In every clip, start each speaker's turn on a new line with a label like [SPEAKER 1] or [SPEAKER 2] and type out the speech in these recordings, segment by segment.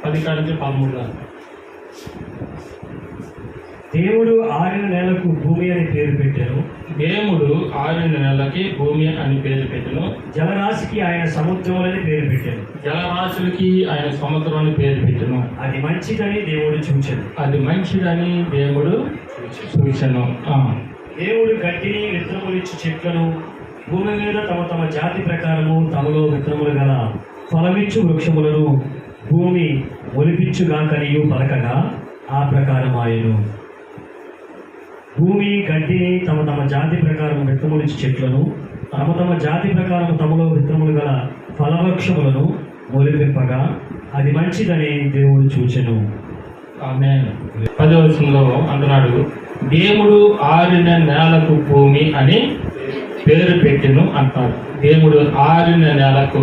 [SPEAKER 1] 10-13.
[SPEAKER 2] దేవుడు 6 నెలలకు భూమి అని పేరు పెట్టాను.
[SPEAKER 1] దేవుడు 6 నెలలకి భూమి అని పేరు పెట్టెను.
[SPEAKER 2] జలరాశికి ఆయన సముద్రములని పేరు పెట్టాను.
[SPEAKER 1] జలరాశులకి ఆయన సముద్రం అని పేరు పెట్టెను.
[SPEAKER 2] అది మంచిదని దేవుడు చూచెను.
[SPEAKER 1] అది మంచిదని దేవుడు చూచెను.
[SPEAKER 2] దేవుడు గడ్డిని విత్తనములిచ్చు చెట్లను భూమి మీద తమ తమ జాతి ప్రకారము తమలో విత్తనములు గల ఫలమిచ్చు వృక్షములను భూమి ఒలిపించుగాకనియు పలకగా ఆ ప్రకారం ఆయను. భూమి గడ్డిని తమ తమ జాతి ప్రకారం విత్తనములిచ్చు చెట్లను తమ తమ జాతి ప్రకారం తమలో విత్తనములు గల ఫలవృక్షములను మొలిపింపగా అది మంచిదని దేవుడు చూచెను.
[SPEAKER 1] ఆమేన్. 10వ వచనంలో అంటున్నాడు, దేవుడు 6 నెలలకు భూమి అని పేరు పెట్టెను అంటారు. దేవుడు 6 నెలలకు,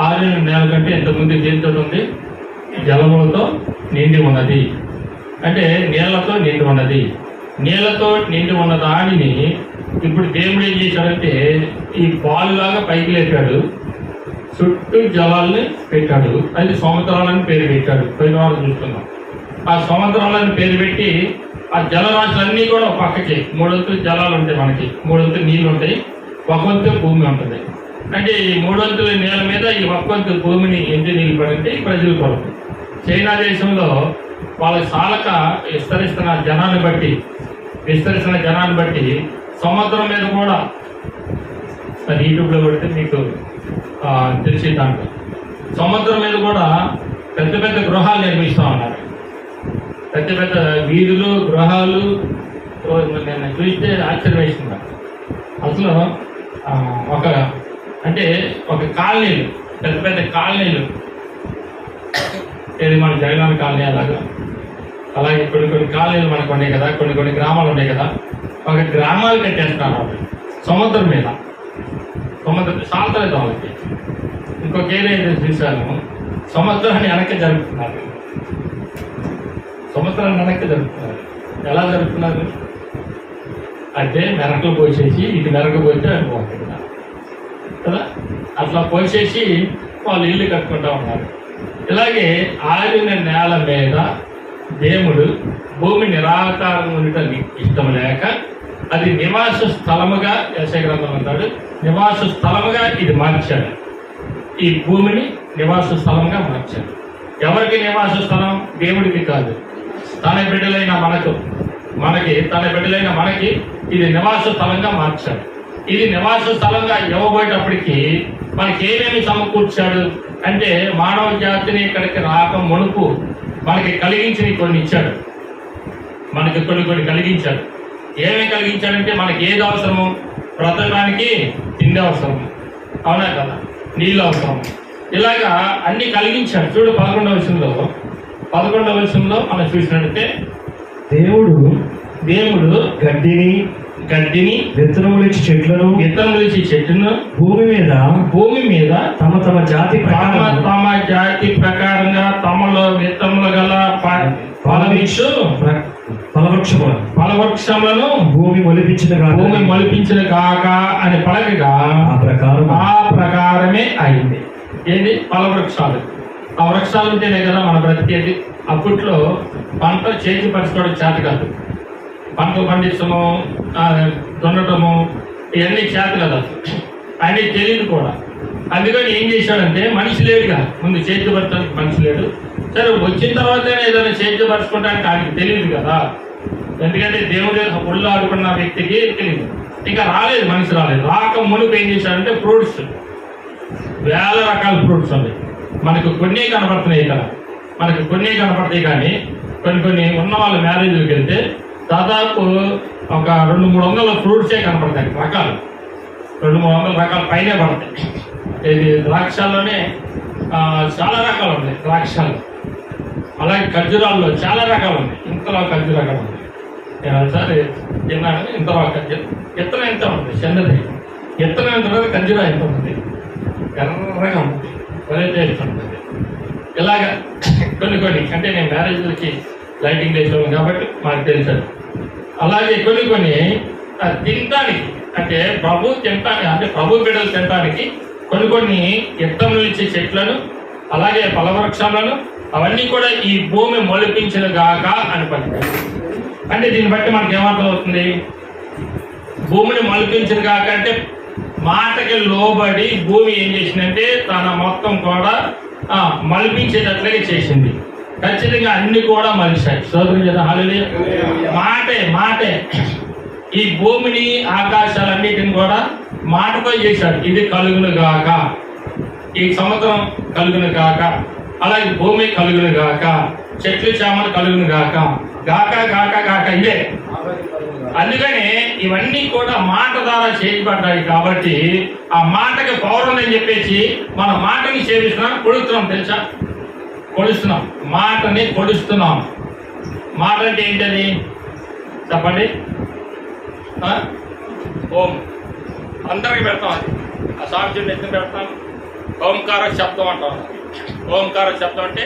[SPEAKER 1] 6 నెలల కంటే ఇంతకుముందు దేనితో ఉంది? జలములతో నిండి ఉన్నది, అంటే నీళ్లతో నిండి ఉన్నది. నీళ్లతో నిండి ఉన్న దానిని ఇప్పుడు దేవుడు ఏం చేశాడంటే ఈ బాలులాగా పైకి లేపాడు, చుట్టూ జలాల్ని పెట్టాడు. అది సముద్రాలని పేరు పెట్టాడు. పోయిన వారు చూస్తున్నాం. ఆ సముద్రాలని పేరు పెట్టి ఆ జలరాశులన్నీ కూడా పక్కకి 3 వంతులు జలాలు ఉంటాయి, మనకి 3 వంతులు నీళ్ళు ఉంటాయి, 1 వంతు భూమి ఉంటుంది. అంటే ఈ 3 వంతుల నీళ్ళ మీద ఈ 1 వంతు భూమిని ఎందుకు నిలిపాడంటే ఈ ప్రజల కొరకు. చైనా దేశంలో వాళ్ళకి సాలక విస్తరిస్తున్న జనాన్ని బట్టి సముద్రం మీద కూడా, అది యూట్యూబ్లో పెడితే మీకు తెలిసి దాంట్లో సముద్రం మీద కూడా పెద్ద పెద్ద గృహాలు నిర్మిస్తూ ఉన్నారు. పెద్ద పెద్ద వీధులు, గృహాలు. నేను చూస్తే ఆశ్చర్యం వేసింది అసలు. ఒక కాలనీలు, పెద్ద పెద్ద కాలనీలు, ఏది మన జగనాన్ని కాలనీ అలాగే కొన్ని కాలనీలు మనకు ఉన్నాయి కదా, కొన్ని గ్రామాలు ఉన్నాయి కదా. ఒక గ్రామాలు కట్టేస్తున్నారు వాళ్ళు సముద్రం మీద. సముద్రం సాల్తలేదు వాళ్ళకి. ఇంకొక ఏదైతే చూశాను, సముద్రాన్ని వెనక్కి జరుపుతున్నారు. ఎలా జరుపుతున్నారు అంటే మెరకలు పోసేసి, ఇది మెరక పోతే బాగుంటుంది కదా, అట్లా పోసేసి వాళ్ళు ఇల్లు కట్టుకుంటూ ఉన్నారు. ఇలాగే 6 నెలల మీద దేవుడు భూమి నిరాకారం ఉండటం ఇష్టం లేక అది నివాస స్థలముగా, యెషయా గ్రంథం అంటాడు, నివాస స్థలముగా ఇది మార్చాడు. ఈ భూమిని నివాస స్థలంగా మార్చాడు. ఎవరికి నివాస స్థలం? దేవుడికి కాదు, తన బిడ్డలైన మనకి ఇది నివాస స్థలంగా మార్చాడు. ఇది నివాస స్థలంగా ఇవ్వబోయేటప్పటికీ మనకి ఏమేమి సమకూర్చాడు అంటే మానవ జాతిని ఇక్కడికి రాక మునుపు మనకి కలిగించినవి కొన్ని ఇచ్చాడు. మనకి కొన్ని కలిగించాడు. ఏమేమి కలిగించాడంటే మనకి ఏది అవసరము? బ్రతకడానికి తిండి అవసరము, అవునా కదా, నీళ్ళు అవసరం, ఇలాగా అన్ని కలిగించాడు. చూడు 11వ వచనంలో మనం చూసినట్టే దేవుడు గడ్డిని విత్తనములిచ్చి చెట్లను భూమి మీద తమ జాతి ప్రకారంగా తమలో విత్తనములు గల ఫలవృక్షములను భూమి మొలిపించిన కాక అని పలకగా ఆ ప్రకారమే అయింది. ఏంటి? ఫలవృక్షాలు. ఆ వృక్షాలు ఉంటేనే కదా మన బ్రతికేది. అప్పట్లో పంట చేతి పరచుకోవడం చేత కాదు. పంటలు పండించడము, దున్నటము, ఇవన్నీ చేత కదా, ఆయనకి తెలియదు కూడా. అందుకని ఏం చేశాడంటే మనిషి లేడుగా, ముందు చేతి పరచడానికి మనిషి లేడు. సరే, వచ్చిన తర్వాతనే ఏదైనా చేతి పరచుకోవడానికి ఆయనకి తెలియదు కదా. ఎందుకంటే దేవుడు ఒళ్ళు ఆడుకున్న వ్యక్తికి తెలియదు. ఇంకా మనిషి రాలేదు. రాక మునుపు ఏం చేశాడంటే ఫ్రూట్స్, వేల రకాల ఫ్రూట్స్ ఉన్నాయి. మనకు కొన్ని కనపడుతున్నాయి ఇక్కడ, కానీ కొన్ని ఉన్న వాళ్ళ మ్యారేజ్కి వెళ్తే దాదాపు ఒక 200-300 ఫ్రూట్సే కనపడతాయి. రకాలు 200-300 రకాల పైనే పడతాయి. ఇది ద్రాక్షల్లోనే చాలా రకాలు ఉన్నాయి. ద్రాక్షలు, అలాగే ఖర్జూరాల్లో చాలా రకాలు ఉన్నాయి. ఇంతలో ఖర్జూర రకాలు ఉన్నాయి. నేను ఒకసారి తిన్నాను. ఇంతలో ఖర్జూర ఎత్తనం ఎంత ఉంటుంది, చిన్నది ఎత్తనం ఎంత ఉంటుంది, ఖర్జూర ఎంత ఉంటుంది, ఎర్రగా ఉంటుంది, ఒరే టేస్ట్ ఉంటుంది. ఇలాగా కొన్ని అంటే నేను మ్యారేజ్లకి లైటింగ్ చేసాను కాబట్టి మాకు తెలిసాను. అలాగే కొన్ని తినడానికి, అంటే ప్రభు బిడ్డలు తినడానికి కొన్ని విత్తనం ఇచ్చే చెట్లను, అలాగే ఫలవృక్షాలను, అవన్నీ కూడా ఈ భూమి మొలిపించిన గాక అని పలికాడు. అంటే దీన్ని బట్టి మనకి ఏమర్థం అవుతుంది? భూమిని మొలిపించిన గాక అంటే మాటకి లోబడి భూమి ఏం చేసిందంటే తన మొత్తం కూడా మలిపించేటట్లుగా చేసింది. ఖచ్చితంగా అన్ని కూడా మలిచాయి. స్తోత్రం చేద్దాం. హల్లెలూయా. మాటే ఈ భూమిని ఆకాశాలన్నిటిని కూడా మాటతో చేశాడు. ఇది కలుగును గాక, ఈ సంవత్సరం కలుగును గాక, అలాగే భూమి కలుగును గాక, చెట్లు చేమలు కలుగును గాక, గాక గాక గాక ఇదే. అందుకని ఇవన్నీ కూడా మాట ద్వారా చేయబడ్డాయి. కాబట్టి ఆ మాటకి పవర్ ఉందని చెప్పేసి మన మాటని సేవిస్తున్నాం, కొడుతున్నాం. తెలుసా? కొడుస్తున్నాం, మాటని కొడుస్తున్నాం. మాట అంటే ఏంటది చెప్పండి? ఓం అందరికి పెడతాం. అది ఆ సాంశుడిని ఎత్తుని పెడతాం. ఓంకార శబ్దం అంటాం. ఓంకార శబ్దం అంటే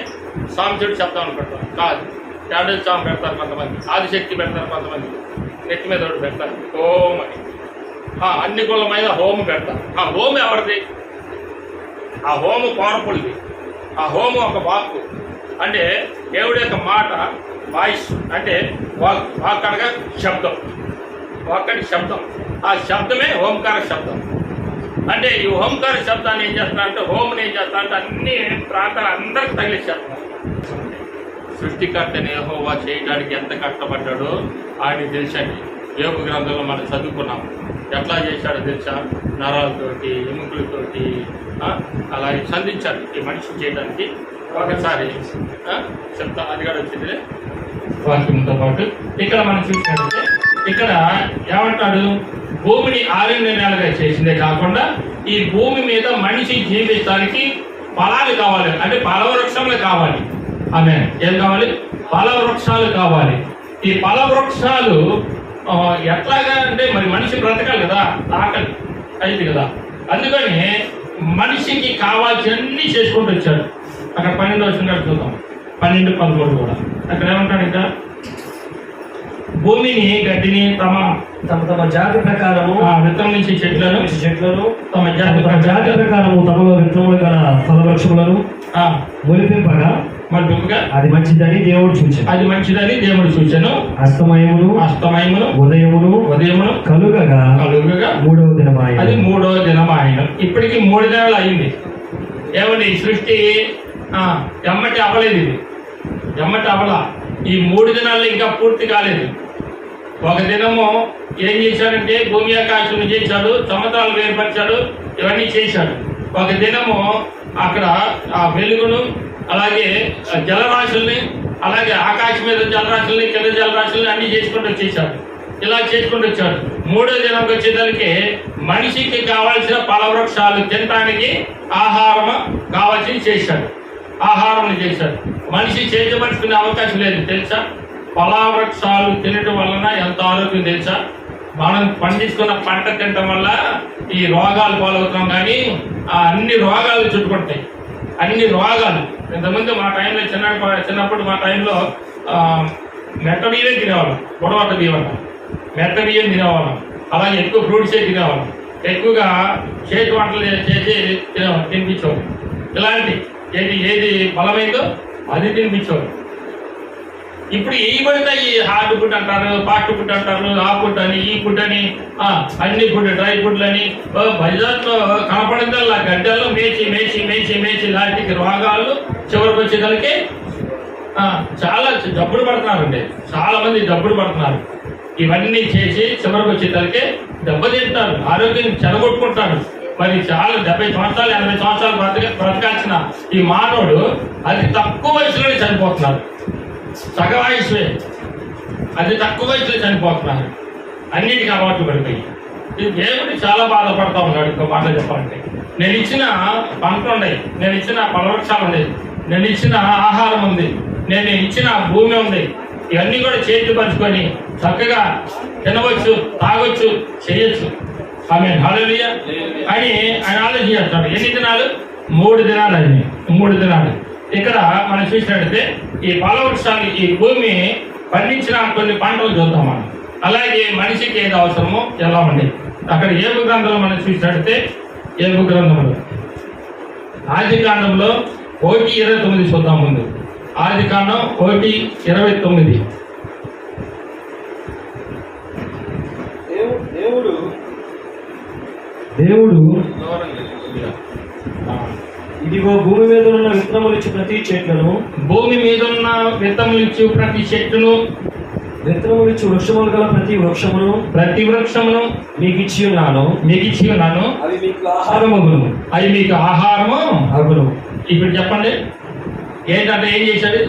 [SPEAKER 1] సాంశుడి శబ్దం అని పెడతాం. కాదు, క్యాండిల్ సాం పెడతారు కొంతమంది, ఆదిశక్తి పెడతారు కొంతమంది, నెత్తి మీద ఒకటి పెడతారు హోమ్ అని. అన్ని గుళ్ళ మీద హోమ్ పెడతారు. ఆ హోమ్ ఎవరిది? ఆ హోము పవర్ఫుల్ది. ఆ హోము ఒక వాక్కు, అంటే దేవుడి యొక్క మాట, వాయిస్ అంటే వాక్ అనగా శబ్దం, వాక్కటి శబ్దం. ఆ శబ్దమే ఓంకార శబ్దం. అంటే ఈ ఓంకార శబ్దాన్ని ఏం చేస్తారంటే, హోమ్ని ఏం చేస్తారంటే అన్ని ప్రాంతాలు అందరికి తగిలిచ్చేస్తారు. సృష్టికర్తని యెహోవా చేయడానికి ఎంత కష్టపడ్డాడో ఆయనకి తెలుసండి. యోగ గ్రంథంలో మనం చదువుకున్నాం. ఎట్లా చేశాడో తెలుసా? నరాలతోటి, ఎముకలతోటి అలాగే సంధించాడు ఈ మనిషిని చేయడానికి. ఒకసారి చెప్తా, అది కూడా వచ్చింది వాక్యంతో పాటు. ఇక్కడ మనం చూసినట్లయితే ఇక్కడ ఏమంటాడు? భూమిని 6 నెలలుగా చేసిందే కాకుండా ఈ భూమి మీద మనిషి జీవితానికి ఫలాలు కావాలి, అంటే ఫలవృక్షములు కావాలి. ఆమె ఏం కావాలి? ఫలవృక్షాలు కావాలి. ఈ ఫలవృక్షాలు ఎట్లాగా అంటే మరి మనిషి బ్రతకాలి కదా, ఆకలి అయింది కదా. అందుకని మనిషికి కావాల్సినన్ని చేసుకుంటూ వచ్చాడు. అక్కడ 12వ వచనం చూద్దాం. 12, 11 కూడా అక్కడ ఏమంటాడు? ఇంకా భూమిని గడ్డిని తమ
[SPEAKER 2] జాతి ప్రకారము
[SPEAKER 1] విత్తనం నుంచి చెట్లను తమ జాతి
[SPEAKER 2] ప్రకారము తమలో విత్తనములు గల ఫలవృక్షములను మొలిపింపగా అది మంచిదని దేవుడు చూచాను. అది మంచిదని దేవుడు చూచాను. అస్తమయమును ఉదయమును కలుగగా 3వ దినమాయను. అది 3వ దినమాయను. ఇప్పటికి 3 దినాలు అయింది. ఏమండి? ఈ సృష్టి ఎమ్మటి అవ్వలేదు. ఇది ఎమ్మటి అవ్వలా. ఈ 3 దినాల్లో ఇంకా పూర్తి కాలేదు. ఒక దినము ఏం చేశాడంటే భూమి ఆకాశం చేశాడు, సముద్రాలు వేరుపరిచాడు, ఇవన్నీ చేశాడు. ఒక దినము అక్కడ ఆ వెలుగును, అలాగే జలరాశుల్ని, అలాగే ఆకాశం మీద జలరాశుల్ని, కింద జలరాశుల్ని అన్ని చేసుకుంటూ వచ్చేసాడు. ఇలా చేసుకుంటూ వచ్చాడు. 3వ దినంకి వచ్చేదానికి మనిషికి కావాల్సిన ఫలవృక్షాలు తినడానికి ఆహారం కావాల్సింది చేశాడు. ఆహారం చేశాడు. మనిషి చేతపరుచుకునే అవకాశం లేదు. తెలుసా? ఫలవృక్షాలు తినడం వలన ఎంత ఆరోగ్యం తెలుసా? మనం పండించుకున్న పంట తినడం వల్ల ఈ రోగాలు పాలవుతున్నాం. కానీ అన్ని రోగాలు చుట్టుకుంటాయి, అన్ని రోగాలు. ఇంతకుముందు మా టైంలో చిన్నప్పుడు మా టైంలో మెట్ట బియ్యమే తినేవాళ్ళం, పొడవట బియ్యం, మెట్ట బియ్యం తినేవాళ్ళం. అలాగే ఎక్కువ ఫ్రూట్సే తినేవాళ్ళం. ఎక్కువగా చేతి వంటలు చేసి తినిపించేవాళ్ళు. ఇలాంటి ఏది బలమైందో అది తినిపించేవాళ్ళు. ఇప్పుడు ఈ పడితే ఈ హార్డ్ ఫుడ్ అంటారు, ఫాస్ట్ ఫుడ్ అంటారు, ఆ ఫుడ్ అని, ఈ ఫుడ్ అని, అన్ని ఫుడ్, డ్రై ఫుడ్లు అని బజార్లో కనపడిందల్లా గడ్డల్లో మేచి మేచి మేచి మేచి లాంటి రోగాలు చివరికి వచ్చేదానికి చాలా జబ్బులు పడుతున్నారండి. చాలా మంది జబ్బులు పడుతున్నారు. ఇవన్నీ చేసి చివరికి వచ్చేదానికి దెబ్బతింటారు, ఆరోగ్యం చెడగొట్టుకుంటారు. మరి చాలా 70 సంవత్సరాలు 80 సంవత్సరాలు బ్రతకాల్సిన ఈ మానవుడు అతి తక్కువ వయసులోనే చనిపోతున్నారు. సగ వయసువే, అతి తక్కువ వయసులో చనిపోతున్నారు. అన్నిటికీ అలవాట్లు పడిపోయి ఈ దేవుడు చాలా బాధపడతా ఉన్నాడు. ఇంకో మాట చెప్పాలంటే, నేను ఇచ్చిన పంటలు ఉన్నాయి, నేను ఇచ్చిన ఫలవృక్షాలు ఉన్నాయి, నేను ఇచ్చిన ఆహారం ఉంది, నేను ఇచ్చిన భూమి ఉంది, ఇవన్నీ కూడా చేతులు పరుచుకొని చక్కగా తినవచ్చు, తాగొచ్చు, చేయొచ్చు. ఆమేన్, హల్లెలూయా అని ఆయన ఆలోచన చేస్తాడు. ఎన్ని దినాలు? 3 దినాలు అయింది. 3 దినాలు. ఇక్కడ మనం చూసినట్టయితే ఈ ఫలవృక్షాలు, ఈ భూమి పండించిన కొన్ని పంటలు చూద్దాం మనం. అలాగే మనిషికి ఏది అవసరమో ఎలా ఉంది. అక్కడ ఏబు గ్రంథంలో మనం చూసినట్టయితే, ఏబు గ్రంథంలో ఆది కాండంలో 1:29 చూద్దాం. ముందు
[SPEAKER 1] ఆదికాండం 1:29.
[SPEAKER 2] దేవుడు ఇదిగో భూమి మీద ఉన్న విత్తనములు ఇచ్చు ప్రతి చెట్లను
[SPEAKER 1] భూమి మీద ఉన్న విత్తములు ఇచ్చు ప్రతి చెట్టును
[SPEAKER 2] విత్తనములు ఇచ్చు వృక్షములు గల ప్రతి వృక్షమును మీకు ఇచ్చి ఉన్నాను అవి మీకు
[SPEAKER 1] ఆహారము అగును. ఇప్పుడు చెప్పండి ఏంటంటే ఏం చేశాడు?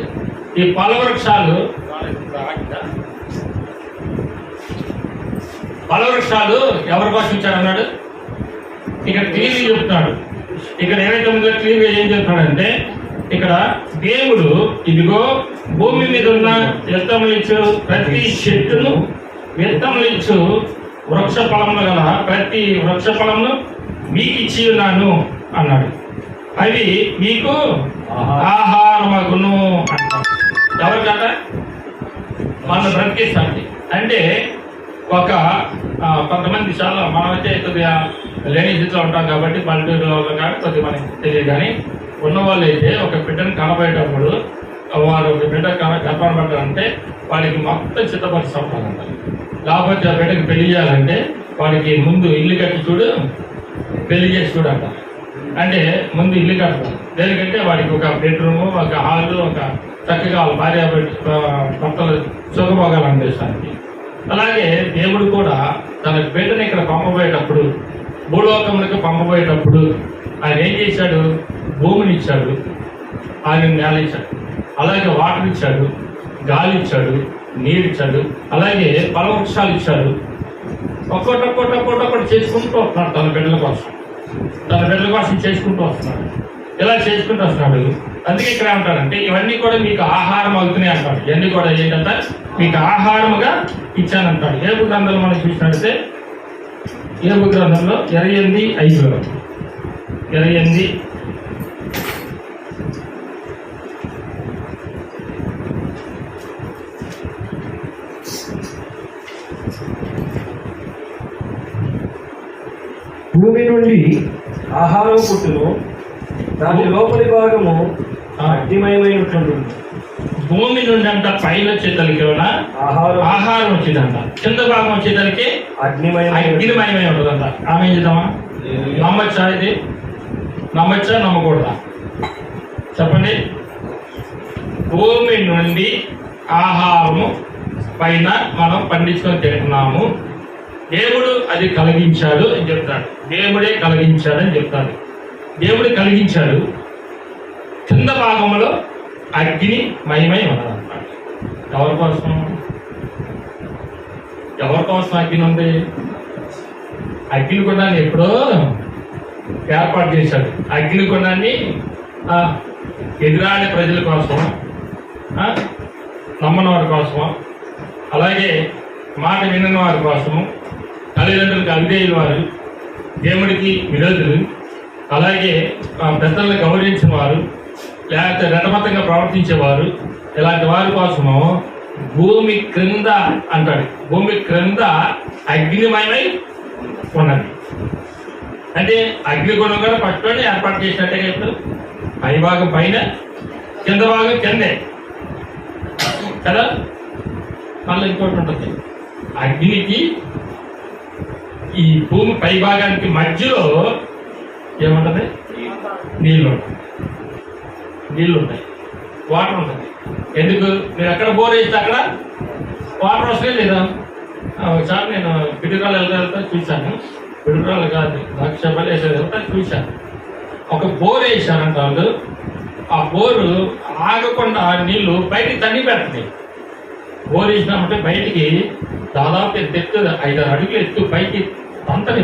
[SPEAKER 1] ఈ ఫలవృక్షాలు ఎవరి కోసం ఇచ్చారన్నాడు? ఇక్కడ క్లియర్గా చెప్తున్నాడు. ఇక్కడ 29 క్లియర్గా ఏం చెప్తున్నాడంటే, ఇక్కడ దేవుడు ఇదిగో భూమి మీద ఉన్న విత్తములు ఇచ్చు ప్రతి చెట్టును విత్తములు ఇచ్చు వృక్ష ఫలములు గల ప్రతి వృక్ష ఫలమును మీకు ఇచ్చి ఉన్నాను అన్నాడు. అవి మీకు ఆహారమగును అంటాడు. ఎవరికంట? మన బ్రతికేస్తాండి. అంటే ఒక కొంతమంది చాలా మనమైతే కొద్దిగా లేని స్థితిలో ఉంటాం కాబట్టి పల్లెటూరులో కానీ కొద్దిగా మనకి తెలియదు. కానీ ఉన్నవాళ్ళు అయితే ఒక బిడ్డను కనబడేటప్పుడు వారు ఒక బిడ్డ గర్భం పడ్డారంటే వాడికి మొత్తం చిత్తపరిచి ఉంటారంట. లేకపోతే ఆ బిడ్డకి పెళ్లి చేయాలంటే వాడికి ముందు ఇల్లు కట్టి చూడు, పెళ్లి చేసి చూడంట. అంటే ముందు ఇల్లు కడతారు. దేనికంటే వాడికి ఒక బెడ్రూము, ఒక హాలు, ఒక చక్కగా వాళ్ళ భార్య భర్తలు సుఖభోగాలు అందిస్తానికి. అలాగే దేవుడు కూడా తన బిడ్డని ఇక్కడ పంపబోయేటప్పుడు, భూలోకములకు పంపబోయేటప్పుడు ఆయన ఏం చేశాడు? భూమిని ఇచ్చాడు, ఆయన నేల ఇచ్చాడు, అలాగే వాటర్ ఇచ్చాడు, గాలి ఇచ్చాడు, నీరు ఇచ్చాడు, అలాగే ఫలవృక్షాలు ఇచ్చాడు. ఒక్కొక్కటి చేసుకుంటూ వస్తున్నాడు తన బిడ్డల కోసం చేసుకుంటూ వస్తున్నాడు. ఇలా చేసుకుంటూ వస్తున్నాడు. అందుకే ఇక్కడ ఏమంటారంటే ఇవన్నీ కూడా మీకు ఆహారం అవుతున్నాయి అంటాడు. ఇవన్నీ కూడా ఏంటంటే మీకు ఆహారముగా ఇచ్చానంటాడు. ఏబు గ్రంథంలో మనం చూసినట్లయితే ఏబు గ్రంథంలో 28:5 28
[SPEAKER 2] భూమి నుండి ఆహారం పుట్టును, దాని లోపలి భాగము అగ్నిమయమై ఉంటుంది.
[SPEAKER 1] భూమి నుండి అంట పైన వచ్చేదానికి ఆహారం వచ్చేదంట, కింద భాగం వచ్చేదానికి అగ్నిమయమై ఉంటుందంట. ఆమె ఏం చేద్దామా? నమ్మచ్చా? ఇది నమ్మచ్చా నమ్మకూడదా? చెప్పండి. భూమి నుండి ఆహారము పైన మనం పండించుకొని తింటున్నాము. దేవుడు అది కలిగించాడు అని చెప్తాడు. దేవుడే కలిగించాడని చెప్తాడు. దేవుడు కలిగించాడు. కింద భాగంలో అగ్ని మయమై ఉన్నదన్నమాట. ఎవరి కోసం అగ్ని ఉంది? అగ్నిగుండాన్ని ఎప్పుడో ఏర్పాటు చేశాడు. అగ్నిగుండాన్ని ఎదురాడే ప్రజల కోసం, నమ్మని వారి కోసం, అలాగే మాట వినని వారి కోసము, తల్లిదండ్రులకు అవిధేయుల వారు, దేవుడికి విరోధులు, అలాగే పెద్దలను గౌరవించిన వారు, లేకపోతే రెండమతంగా ప్రవర్తించేవారు, ఇలాంటి వారి కోసము భూమి క్రింద అంటాడు. భూమి క్రింద అగ్నిమయమై ఉన్నది. అంటే అగ్నిగుణం కూడా పట్టుకొని ఏర్పాటు చేసినట్టే ఇప్పుడు పై భాగం పైన, కింద భాగం కిందే కదా. మళ్ళీ ఇంకోటి ఉంటుంది, అగ్నికి ఈ భూమి పై భాగానికి మధ్యలో ఏముంటుంది? నీళ్ళు ఉంటాయి, వాటర్ ఉంటుంది. ఎందుకు? మీరు ఎక్కడ బోర్ వేస్తే అక్కడ వాటర్ వస్తే లేదా? ఒకసారి నేను పిడుగురాలు వెళ్తా చూశాను. పిడుగురాలు కాదు, ద్రాక్షపల్లి వెళ్తా చూశాను. ఒక బోర్ వేసారంట వాళ్ళు. ఆ బోరు ఆగకుండా నీళ్లు బయటికి తన్ని పెడుతున్నాయి. బోర్ వేసినామంటే బయటికి దాదాపు ఎత్తు 5-6 అడుగులు ఎత్తు పైకి అంతని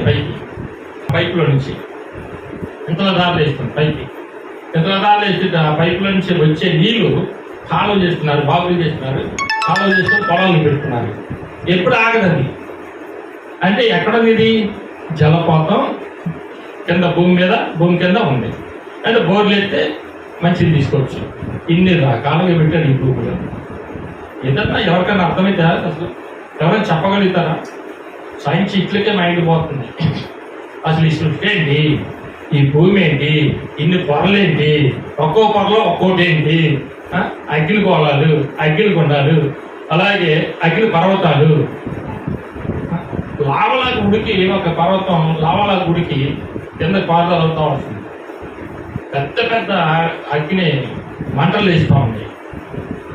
[SPEAKER 1] పైపులో నుంచి ఇంతలో దారులు వేస్తుంది. పైకి ఇంతలో దారులు వేసి ఆ పైపులో నుంచి వచ్చే నీళ్లు కాలువ చేస్తున్నారు, బాగులు చేస్తున్నారు, కాలువ చేస్తున్నారు, పొలాలు పెడుతున్నారు. ఎప్పుడు ఆగదండి. అంటే ఎక్కడుంది ఇది? జలపాతం కింద భూమి కింద ఉంది. అంటే బోర్లు వేస్తే మంచిది తీసుకోవచ్చు. ఇన్ని రకాలుగా పెట్టాడు ఈ భూమిలో. ఏదన్నా ఎవరికైనా అర్థమైతే అసలు ఎవరైనా చెప్పగలుగుతారా? సైన్స్ ఇట్లకే మైండ్ పోతుంది. అసలు ఈ సృష్టి ఏంటి? ఈ భూమి ఏంటి, ఇన్ని పొరలేంటి, ఒక్కో పొరలో ఒక్కోటి ఏంటి, అగ్ని గోళాలు, అగ్ని కొండాలు, అలాగే అగ్ని పర్వతాలు, లావలాగా ఉడికి ఒక పర్వతం లావలాగా ఉడికి కింద పారుదల అవుతా వస్తుంది. పెద్ద పెద్ద అగ్ని మంటలు వేస్తూ ఉంటాయి,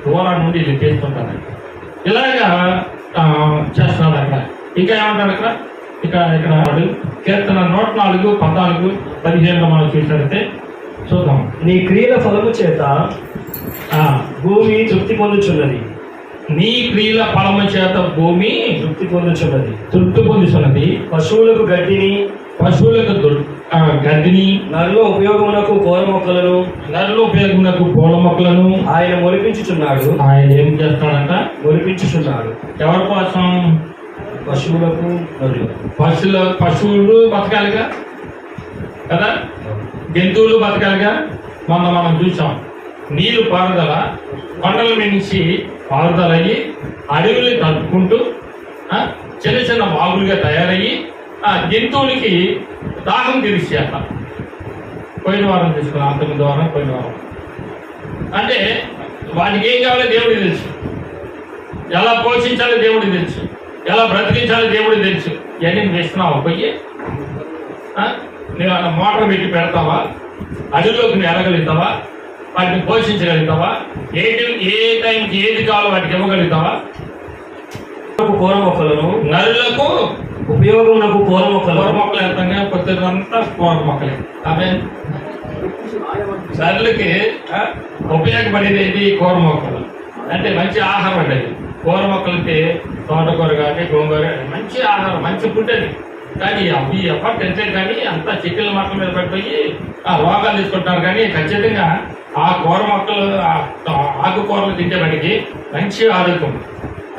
[SPEAKER 1] దూరం నుండి ఇది చేస్తుంటారు. ఇలాగా చేస్తున్నాడు అక్కడ. ఇంకా ఏమంటాడు అక్కడ, ఇక్కడ కీర్తన 104, 14, 15 మనం చూసినట్లయితే చూద్దాం.
[SPEAKER 2] నీ క్రియల ఫలము చేత భూమి తృప్తి పొందుచున్నది.
[SPEAKER 1] నీ క్రియల ఫలము చేత భూమి
[SPEAKER 2] తృప్తి పొందుచున్నది.
[SPEAKER 1] పశువులకు గడ్డిని
[SPEAKER 2] నరులో ఉపయోగమునకు
[SPEAKER 1] పూల మొక్కలను
[SPEAKER 2] ఆయన మొలిపించుచున్నాడు.
[SPEAKER 1] ఆయన ఏం చేస్తాడంట?
[SPEAKER 2] మొలిపించుచున్నాడు.
[SPEAKER 1] ఎవరి కోసం?
[SPEAKER 2] పశువులకు,
[SPEAKER 1] పశువులు బతకాలిగా కదా, జంతువులు బతకాలిగా. మనం చూసాం, నీళ్లు పారుదల కొండల నుంచి పారుదల అయ్యి అడవుల్ని తట్టుకుంటూ చిన్న చిన్న వాగులుగా తయారయ్యి ఆ జంతువులకి దాహం తీర్చేట. పోయిన వారం తీసుకున్నాం, అంతకుముందు వారం, పోయిన వారం. అంటే వాటికి ఏం కావాలో దేవుడికి తెలుసు, ఎలా పోషించాలో దేవుడికి తెలుసు, ఎలా బ్రతికించాలో దేవుడికి తెలుసు. ఇవన్నీ నువ్వు ఇస్తున్నావా? పోయి నువ్వు మోటార్ పెట్టి పెడతావా? అడవిలోకి నువ్వు వెళ్ళగలుగుతావా? వాటిని పోషించగలుగుతావా? ఏ టైంకి ఏది కావాలో వాటికి ఇవ్వగలుగుతావా?
[SPEAKER 2] కూర మొక్కలను,
[SPEAKER 1] నరులకు
[SPEAKER 2] ఉపయోగమునకు కూర
[SPEAKER 1] మొక్కలు వెళ్తాగా, పొద్దునంతా కూర మొక్కలే. ఆమె నరులకి ఉపయోగపడేది ఏంటి? కూర మొక్కలు. అంటే మంచి ఆహారం అండి. కూర మొక్కలకి తోటకూర కానీ, గోంగూర కానీ మంచి ఆహారం, మంచి ఫుడ్ అది. కానీ అవి ఎఫర్ట్ ఎంతే కానీ అంతా చిక్కుల మొక్కల మీద పడిపోయి రోగాలు తీసుకుంటున్నారు. కానీ ఖచ్చితంగా ఆ కూర మొక్కలు, ఆకుకూరలు తింటే వాటికి మంచి ఆరోగ్యం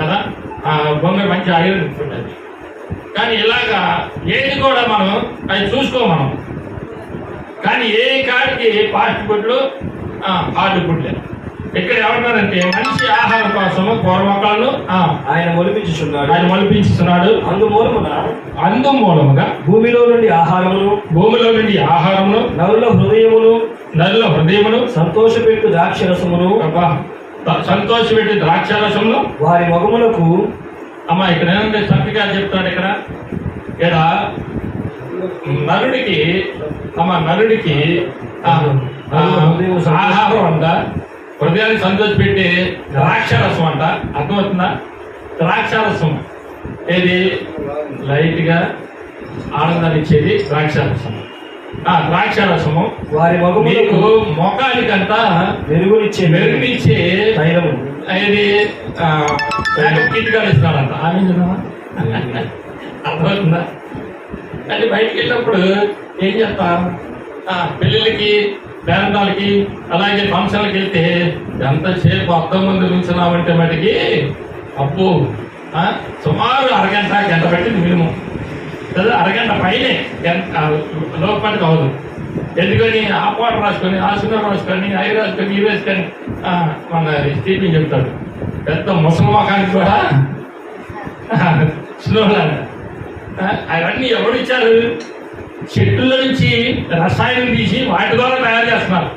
[SPEAKER 1] కదా. గోంగూర మంచి ఆయుర్వేదిక్ ఫుడ్ అది. కానీ ఇలాగా ఏది కూడా మనం అది మనం. కానీ ఏ కాడికి ఫాస్ట్ ఫుడ్లు, హార్డ్ ఫుడ్లే. ఇక్కడ ఏమంటారంటే మంచి ఆహారం కోసము కూర మొక్కలను
[SPEAKER 2] ఆయన మొలిపించుచున్నాడు.
[SPEAKER 1] అందుమూలముగా భూమిలో నుండి ఆహారమును
[SPEAKER 2] నరుల హృదయమును సంతోషపెట్టు ద్రాక్షరసమును వారి మొగములకు.
[SPEAKER 1] అమ్మా ఇక్కడ ఏంటంటే చక్కగా చెప్తాడు. ఇక్కడ నరుడికి ఆహారం అంట, హృదయాన్ని సంతోషపెట్టే ద్రాక్షరసం అంట. అర్థమవుతుందా? ద్రాక్షరసం ఏది లైట్గా ఆనందాన్ని ఇచ్చేది ద్రాక్షరసం. ద్రాక్షరసము
[SPEAKER 2] వారి
[SPEAKER 1] మీకు మొఖానికంతా మెరుగునిచ్చే
[SPEAKER 2] తైలము.
[SPEAKER 1] ఏది కిట్గా ఇస్తున్నాడంట. అర్థమవుతుందా? అంటే బయటికి వెళ్ళినప్పుడు ఏం చేస్తాం? పెళ్ళిళ్ళకి, పేరంటాలకి, అలాగే ఫంక్షన్లకి వెళ్తే ఎంతసేపు అర్థం ముందు నుంచున్నామంటే మటుకి అప్పు సుమారు అరగంట, గంట పెట్టింది మినిమం కదా. అరగంట పైనే లోపలికి అవ్వదు. ఎందుకని ఆ పాట రాసుకొని, ఆ సినిమా రాసుకొని, అవి రాసుకొని, ఇవి వేసుకొని మన స్టీపింగ్ చెప్తాడు. పెద్ద ముసల్మాకానికి కూడా స్లోలాగా అవన్నీ ఎవరిచ్చారు? చెట్టుల నుంచి రసాయనం తీసి వాటి ద్వారా తయారు చేస్తున్నారు.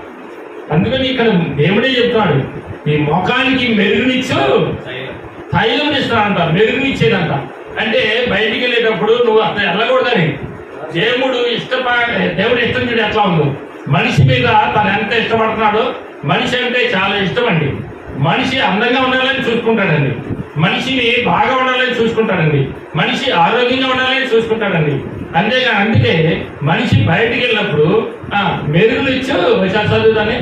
[SPEAKER 1] అందుకని ఇక్కడ దేవుడే చెప్తున్నాడు, ఈ ముఖానికి మెరుగునిచ్చు తైలం ఇస్తానంట, మెరుగునిచ్చేదంట. అంటే బయటికి వెళ్ళేటప్పుడు నువ్వు అట్లా వెళ్ళకూడదని దేవుడు ఇష్టం చూడు ఎట్లా ఉందో. మనిషి మీద తను ఎంత ఇష్టపడుతున్నాడో, మనిషి అంటే చాలా ఇష్టం అండి. మనిషి అందంగా ఉండాలని చూసుకుంటాడండి, మనిషిని బాగా ఉండాలని చూసుకుంటాడండి, మనిషి ఆరోగ్యంగా ఉండాలని చూసుకుంటాడండి. అంతేగా అందుకే మనిషి బయటికి వెళ్ళినప్పుడు మెరుగులు ఇచ్చు చదువుతానే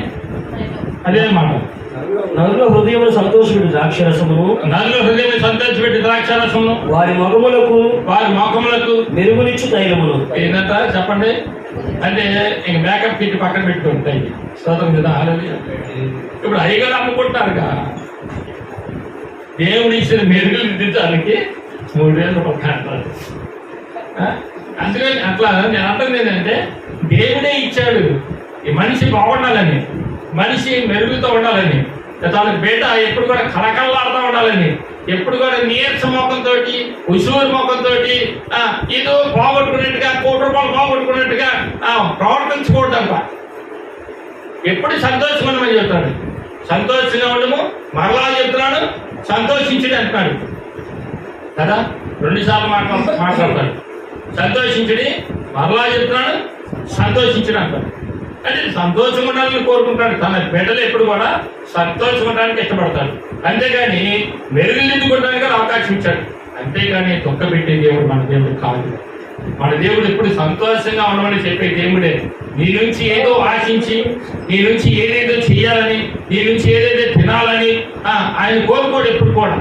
[SPEAKER 1] అదే మాట.
[SPEAKER 2] నరుల హృదయం సంతోషపెట్టి
[SPEAKER 1] ద్రాక్షరసమును
[SPEAKER 2] వారి
[SPEAKER 1] మొఖములకు
[SPEAKER 2] మెరుగునిచ్చు తైలమును.
[SPEAKER 1] ఏంటంట చెప్పండి? అంటే ఇంక మేకప్ కిట్ పక్కన పెట్టుకుంటాయి స్తోత్రం కదా. ఇప్పుడు అయ్యగారు అమ్ముకుంటారుగా, దేవుడు ఇచ్చిన మెరుగులు దిద్దడానికి 3,000 రూపాయలు అంటారు. అందుకని అట్లా నేను అంటుంది ఏంటంటే దేవుడే ఇచ్చాడు ఈ మనిషి బాగుండాలని, మనిషి మెరుగుతో ఉండాలని. తన బిడ్డ ఎప్పుడు కూడా కలకల్లాడుతూ ఉండాలని, ఎప్పుడు కూడా నీరస ముఖంతో, ఉసూరు ముఖంతో, ఏదో పోగొట్టుకున్నట్టుగా, కోటి రూపాయలు పోగొట్టుకున్నట్టుగా ప్రవర్తించకూడదంట. ఎప్పుడు సంతోషం ఉండమని చెప్తాడు. సంతోషంగా ఉండము, మరలా చెప్తున్నాడు సంతోషించుడు అంటున్నాడు కదా, 2 సార్లు మాట్లాడతాడు. సంతోషించుడి, మరలా చెప్తున్నాడు సంతోషించుడు అంటాడు. అంటే సంతోషం ఉండాలని కోరుకుంటాడు. తన బిడ్డలు ఎప్పుడు కూడా సంతోషం ఉండడానికి ఇష్టపడతాడు. అంతేగాని మెరుగుదిద్దుకోవడానికి అవకాశం ఇచ్చాడు. అంతేగాని తొక్క పెట్టే దేవుడు మన దేవుడు కాదు. మన దేవుడు ఎప్పుడు సంతోషంగా ఉండమని చెప్పే దేవుడే. నీ నుంచి ఏదో ఆశించి, నీ నుంచి ఏదేదో చెయ్యాలని, నీ నుంచి ఏదేదో తినాలని ఆయన కోరుకోడు ఎప్పుడు కూడా.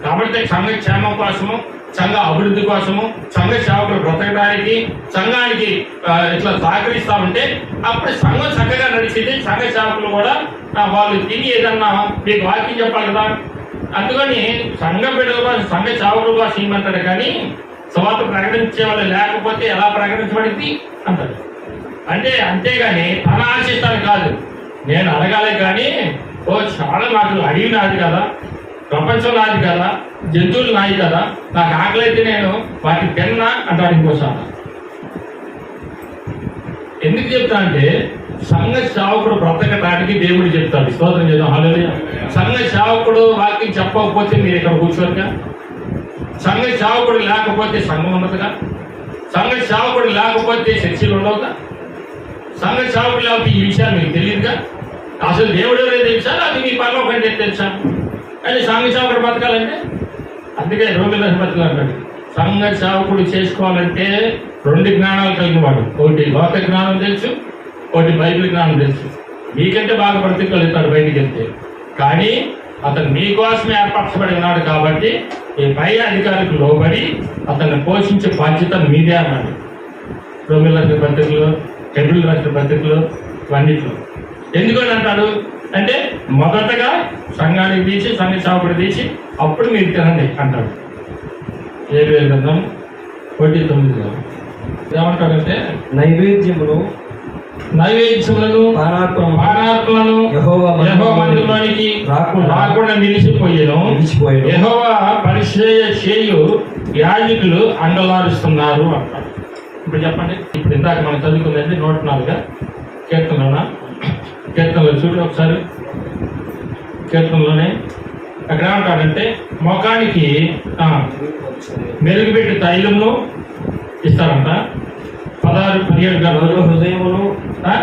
[SPEAKER 1] కాబట్టి సంఘ క్షేమం కోసము, సంఘ అభివృద్ధి కోసము, సంఘ సేవకులు బ్రతకడానికి, సంఘానికి ఇట్లా సహకరిస్తా ఉంటే అప్పుడు సంఘం చక్కగా నడిచింది. సంఘ సేవకులు కూడా వాళ్ళు తిని ఏదన్నా మీకు వాక్యం చెప్పాలి కదా. అందుకని సంఘ బిడ్డల కోసం, సంఘ సేవకుల కోసం ఏమంటాడు. కానీ సువార్త ప్రకటించే వాళ్ళు లేకపోతే ఎలా ప్రకటించబడింది అంటాడు. అంతేగాని తన ఆశిస్తాను కాదు, నేను అడగాలి కానీ చాలా నాకు అడివి నాది కదా, ప్రపంచం నాది కదా, జంతువులు నాది కదా, నాకు ఆకలి అయితే నేను వాటిని తిన్నా అంటాడు ఇంకోసారి. ఎందుకు చెప్తా అంటే సంఘ సేవకుడు బ్రతకడానికి దేవుడు చెప్తాడు. స్తోత్రం చేద్దాం. హల్లెలూయా. సంఘ సేవకుడు వాక్యం చెప్పకపోతే మీరు ఇక్కడ కూర్చోరుగా. సంఘ సేవకుడు లేకపోతే సంఘం ఉండదుగా. సంఘ సేవకుడు లేకపోతే చర్చలు ఉండవుగా. సంఘ సేవకుడు లేకపోతే ఈ విషయాలు మీకు తెలియదుగా. అసలు దేవుడు ఎవరైతే తెలుసా, అది మీ పనిలో కంటే తెలుసా. అయితే సంఘ సేవకుడు బతకాలంటే అందుకే రోమిల బతకాలంటాడు. సంఘ సేవకుడు చేసుకోవాలంటే 2 జ్ఞానాలు కలిగిన వాడు. ఒకటి లోక జ్ఞానం తెలుసు, ఒకటి బైబిల్ జ్ఞానం తెలుసు. మీకంటే బాగా బ్రతికగలుగుతాడు బయటికి వెళ్తే. కానీ అతను మీకోసమే ఏర్పరచబడి ఉన్నాడు కాబట్టి ఈ పై అధికారికి లోబడి అతన్ని పోషించే బాధ్యత మీదే అన్నాడు. రోమిల రాసిన పత్రికలు, హెబ్రీయులకు రాసిన పత్రికలు, ఇవన్నిట్లో. ఎందుకని అంటాడు అంటే మొదటగా సంఘానికి తీసి, సంఘ సేవకుడు తీసి అప్పుడు మీరు తినండి అంటాడు. 7 గ్రంథం 19 ఏమంటాడంటే నైవేద్యములను పానార్పణలను యెహోవా మందిరానికి రాకుండా నిలిచిపోయాను. యెహోవా పరిచర్య చేయు యాజకులు అంగలారుస్తున్నారు అంటారు. ఇప్పుడు చెప్పండి, ఇప్పుడు ఇందాక మనం చదువుకుందండి 104గా కీర్తనలో చూడు ఒకసారి. కీర్తనలోనే అక్కడ ఏమంటాడంటే ముఖానికి మెరుగుపెట్టి తైలమును ఇస్తారంట. 16-17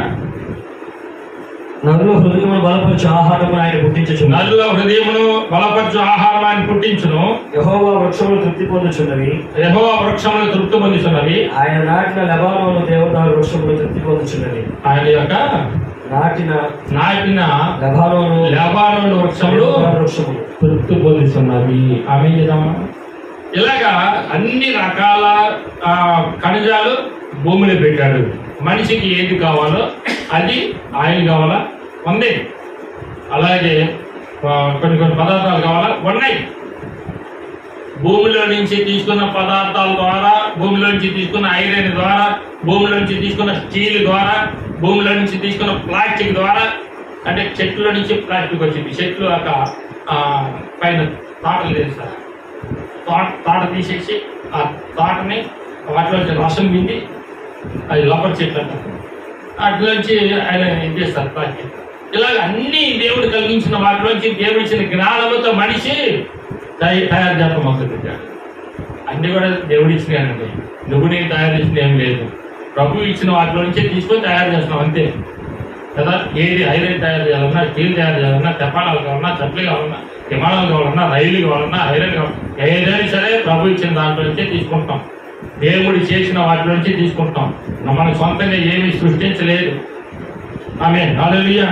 [SPEAKER 2] నరుల హృదయమును బలపరచు ఆహారం ఆయన పుట్టించును.
[SPEAKER 1] నరుల హృదయమును బలపరచు ఆహారం ఆయన పుట్టించును.
[SPEAKER 2] యెహోవా వృక్షములు తృప్తి పొందుచున్నవి.
[SPEAKER 1] యెహోవా వృక్షములు తృప్తి పొందుచున్నవి.
[SPEAKER 2] ఆయన నాటిన లెబానోను దేవదారు వృక్షములు తృప్తి పొందుచున్నవి.
[SPEAKER 1] ఆయన యొక్క నాటిన లెబానోను వృక్షములు తృప్తి పొందుతున్నవి. ఆమె ఇలాగా అన్ని రకాల ఖనిజాలు భూమిలో పెట్టాడు. మనిషికి ఏది కావాలో అది ఆయిల్ కావాలా ఉంది, అలాగే కొన్ని పదార్థాలు కావాలా ఉన్నాయి. భూమిలో నుంచి తీసుకున్న పదార్థాల ద్వారా, భూమిలో నుంచి తీసుకున్న ఐరన్ ద్వారా, భూమిలో నుంచి తీసుకున్న స్టీల్ ద్వారా, భూమిలో నుంచి తీసుకున్న ప్లాస్టిక్ ద్వారా, అంటే చెట్ల నుంచి ప్లాస్టిక్ వచ్చింది. చెట్లు ఒక పైన తాటలు చేస్తారు. తాట తీసేసి ఆ తాటని వాటిలోంచి రసం పిండి అది లోపల చెట్లు అంటారు. వాటిలోంచి ఆయన ఏం చేస్తారు ప్లాస్టిక్. ఇలాగ అన్ని దేవుడు కలిగించిన వాటిలోంచి దేవుడు ఇచ్చిన జ్ఞానంతో మనిషి తయారు చేస్తాం మొదలు పెట్టాడు. అన్నీ కూడా దేవుడు ఇచ్చినాయండి. నువ్వు నేను తయారు చేసిన ఏం లేదు. ప్రభు ఇచ్చిన వాటిలో నుంచే తీసుకొని తయారు చేస్తున్నాం అంతే కదా. ఏది ఐరన్ తయారు చేయాలన్నా, స్టీల్ తయారు చేయాలన్నా, తెప్పాడాలు కావాలన్నా, చెట్లు కావాలన్నా, విమానాలు కావాలన్నా, రైలు కావాలన్నా, ఐరన్ కావాలన్నా, ఏదైనా సరే ప్రభు ఇచ్చిన దాంట్లో నుంచే తీసుకుంటాం. దేవుడు చేసిన వాటిలో నుంచి తీసుకుంటాం. మన సొంతంగా ఏమీ సృష్టించలేదు. ఆమేన్. హల్లెలూయా.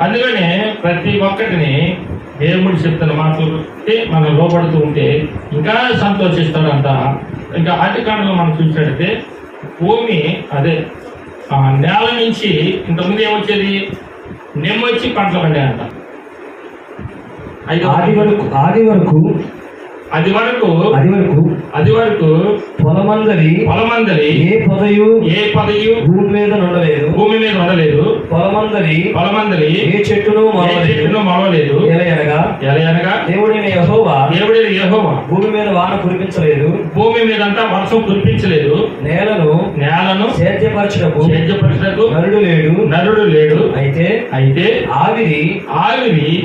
[SPEAKER 1] అందుకనే ప్రతి ఒక్కటిని దేవుడు చెప్తున్న మాటలు మనం లోపడుతూ ఉంటే ఇంకా సంతోషిస్తాడంట. ఇంకా ఆదికాండంలో మనం చూసినట్టయితే భూమి అదే నేల నుంచి ఇంతకుముందు ఏమొచ్చేది, నెమ్మొచ్చి పంటలు పండాయంట. అది వరకు పొలమందలి ఏ పదయు భూమి మీద ఉండలేదు. పొలమందలి ఏ చెట్టును మొలవలేదు.
[SPEAKER 2] ఎలయనగా దేవుడైన యెహోవా
[SPEAKER 1] భూమి
[SPEAKER 2] మీద వాన కురిపించలేదు,
[SPEAKER 1] భూమి మీద అంతా వర్షం కురిపించలేదు, నేలను
[SPEAKER 2] సేద్యపరచుటకు
[SPEAKER 1] నరుడు లేడు. అయితే ఆవిరి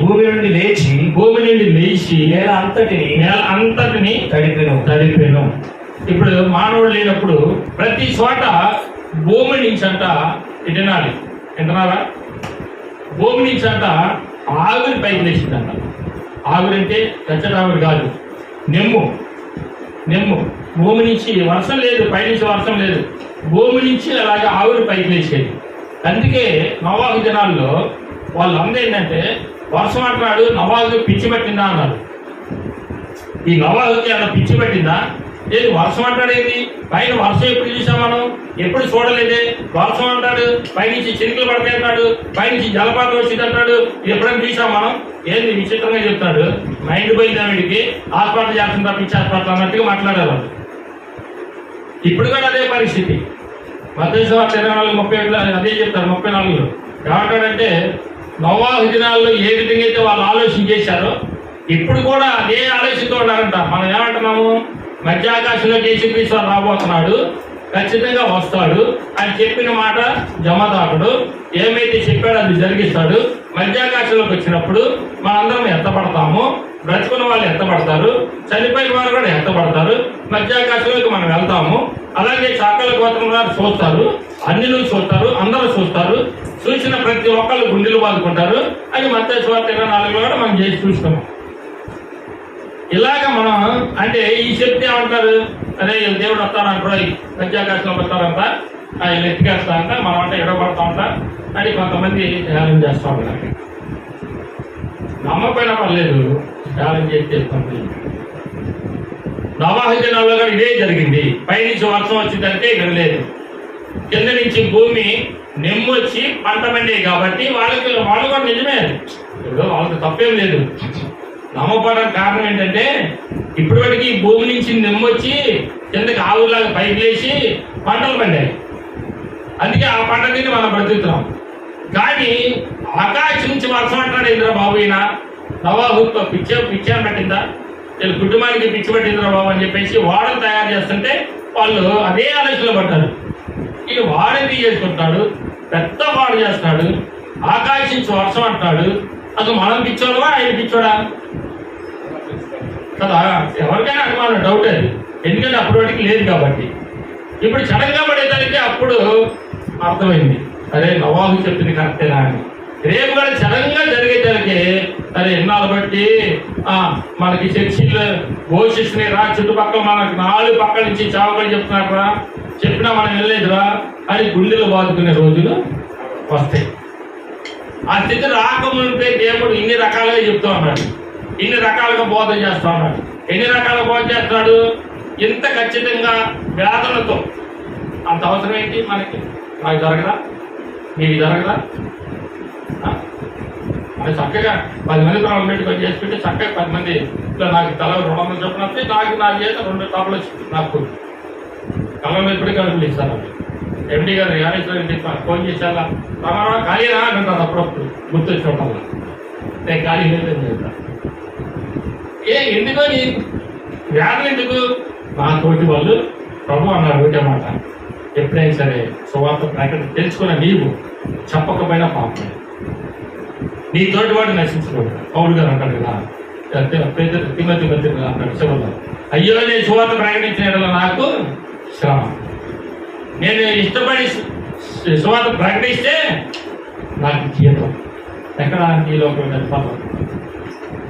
[SPEAKER 1] భూమి నుండి లేచి నేల అంతటిని తడిపెను. ఇప్పుడు మానవుడు లేనప్పుడు ప్రతి చోట భూమి నుంచి అంట వినాలి, వింటున్నారా? భూమి నుంచి అంట ఆవిరి పైకి లేచిందంట. ఆవిరి అంటే కచ్చడావిరి కాదు, నెమ్ము. భూమి నుంచి వర్షం లేదు, పైనుంచి వర్షం లేదు, భూమి నుంచి అలాగే ఆవిరి పైకి లేచేది. అందుకే నోవాహు దినాల్లో వాళ్ళు ఏంటంటే వర్షం అంటున్నాడు, నోవాహుకి పిచ్చి పట్టిందా అన్నారు. ఈ నోవాహుకి అలా పిచ్చి పట్టిందా? ఏది వర్షం అంటాడు? ఏంటి పైన వర్షం ఎప్పుడు చూసాం మనం? ఎప్పుడు చూడలేదే. వర్షం అంటాడు, పైనుంచి చినుకులు పడతాయి అంటాడు, పైనుంచి జలపాతం వచ్చింది అంటాడు. ఎప్పుడైనా చూసాం మనం? ఏంది విచిత్రంగా చెప్తాడు. మైండ్ పోయిందా వీడికి? హాస్పిటల్ చేస్తుంది తప్పించి హాస్పిటల్ అన్నట్టుగా మాట్లాడారు. ఇప్పుడు కూడా అదే పరిస్థితి. మత్తయి సువార్త 24:37 అదే చెప్తారు. 34 ఏమంటాడంటే నోవాహు దినాల్లో ఏ విధంగా అయితే వాళ్ళు ఆలోచన చేశారో ఇప్పుడు కూడా అదే ఆలోచనతో ఉన్నారంట. మనం ఏమంటున్నాము? మధ్యాకాశంలోకి యేసుక్రీస్తు రాబోతున్నాడు, ఖచ్చితంగా వస్తాడు, ఆయన చెప్పిన మాట జమదాకుడు, ఏమైతే చెప్పాడో అది జరిగిస్తాడు. మధ్యాకాశంలోకి వచ్చినప్పుడు మనందరం ఎత్తపడతాము, బ్రతుకున్న వాళ్ళు ఎత్తపడతారు, చనిపోయిన వారు కూడా ఎత్తపడతారు. మధ్యాకాశంలోకి మనం వెళ్తాము. అలాగే చాకల గోత్రం వారు చూస్తారు, అన్నిలు చూస్తారు, అందరూ చూస్తారు. చూసిన ప్రతి ఒక్కళ్ళు గుండెలు బాదుకుంటారు. అది మత్తయి సువార్త 24 కూడా మనం చేసి చూస్తున్నాం. ఇలాగ మనం అంటే ఈ శక్తి ఏమంటారు? అదే దేవుడు వస్తానంటారు, మధ్యాకాశంలో వస్తారంట, ఆయన ఎత్తికేస్తారంట, మనం అంటే ఎడబడతా ఉంటా అని కొంతమంది ధ్యానం చేస్తూ ఉంటారు. నమ్మకపోయినా పర్లేదు, ధ్యానం చేస్తాం. నోవాహు దినాల్లో కూడా ఇదే జరిగింది. పైనుంచి వర్షం వచ్చిందంటే ఇక్కడ లేదు, కింద నుంచి భూమి నెమ్మొచ్చి పంట పండేవి కాబట్టి వాళ్ళు కూడా నిజమే, వాళ్ళకి తప్పేం లేదు. నమ్మపడడానికి కారణం ఏంటంటే ఇప్పటివరకు భూమి నుంచి నెమ్మొచ్చి కిందకి ఆవులాగా పైకి లేచి పంటలు పండాయి. అందుకే ఆ పంట తిని మనం బ్రతుకుతున్నాం. కానీ ఆకాశం నుంచి వర్షం అంటాడు ఇంద్ర బాబు, ఈయన నోవాహు పిచ్చాను పట్టిందా, వీళ్ళ కుటుంబానికి పిచ్చి పట్టిందిరా బాబు అని చెప్పేసి వాడలు తయారు చేస్తుంటే వాళ్ళు అదే ఆలోచనలో పడ్డారు. ఈయన వాడేది చేసుకుంటాడు, పెద్ద వాడు చేస్తున్నాడు, ఆకాశం నుంచి వర్షం అంటాడు. అసలు మనం పిచ్చోడవా ఆయన పిచ్చోడా కదా? ఎవరికైనా అనుమానం, డౌట్ అది. ఎందుకంటే అప్పటి వాటికి లేదు కాబట్టి. ఇప్పుడు సడన్గా పడేదానికి అప్పుడు అర్థమైంది, అరే నోవాహు చెప్పింది కరెక్టేనా అని. రేపు కూడా సడన్గా జరిగేదానికి అరే ఎన్నాళ్ళు బట్టి మనకి చర్చిలు ఘోషిస్తున్నాయి రా, చుట్టుపక్కల మనకు 4 పక్కల నుంచి చావకలు చెప్తున్నారు రా, చెప్పినా మనం వెళ్ళలేదురా అని గుండెలు బాదుకునే రోజులు వస్తాయి. ఆ స్థితి రాకముందే దేవుడు ఇన్ని రకాలుగా చెప్తూ ఉన్నాడు, ఇన్ని రకాలుగా బోధన చేస్తూ ఉన్నాడు. ఎన్ని రకాలుగా బోధన చేస్తున్నాడు? ఇంత ఖచ్చితంగా వేదనతో. అంత అవసరం ఏంటి మనకి? నాకు జరగదా, నీకు జరగదా? అది చక్కగా 10 మంది ప్రాబ్లం పెట్టి చేసి పెట్టి చక్కగా 10 మంది ఇట్లా నాకు తల 200 చొప్పున వస్తే నాకు చేత 2 టాపులు వచ్చింది. నాకు కళ్ళ మీద ఇప్పటికీ కలుపులు ఇస్తాను. ఎండి గారు యానేశ్వరి ఫోన్ చేశారా, రామారావు ఖాళీనా అంటారు అప్పుడప్పుడు గుర్తొచ్చినప్పుడు. నేను ఖాళీ లేదని చెప్తాను. ఎందుకని వ్యాధులు ఎందుకు? నా తోటి వాళ్ళు ప్రభు అన్నారు ఒకటే మాట, ఎప్పుడైనా సరే సువార్త ప్రకటన తెలుసుకున్న నీవు చెప్పకపోయినా పాపం, నీ తోటి వాడు నశించుకోడు. పౌలు గారు అంటాడు కదా, తిమ్మతి అంటాడు చివరిలో, అయ్యో నేను సువార్త ప్రకటించిన నాకు శ్రమ, నేను ఇష్టపడి సువార్త ప్రకటిస్తే నాకు జీతం. ఎక్కడ ఈ లోపల పదం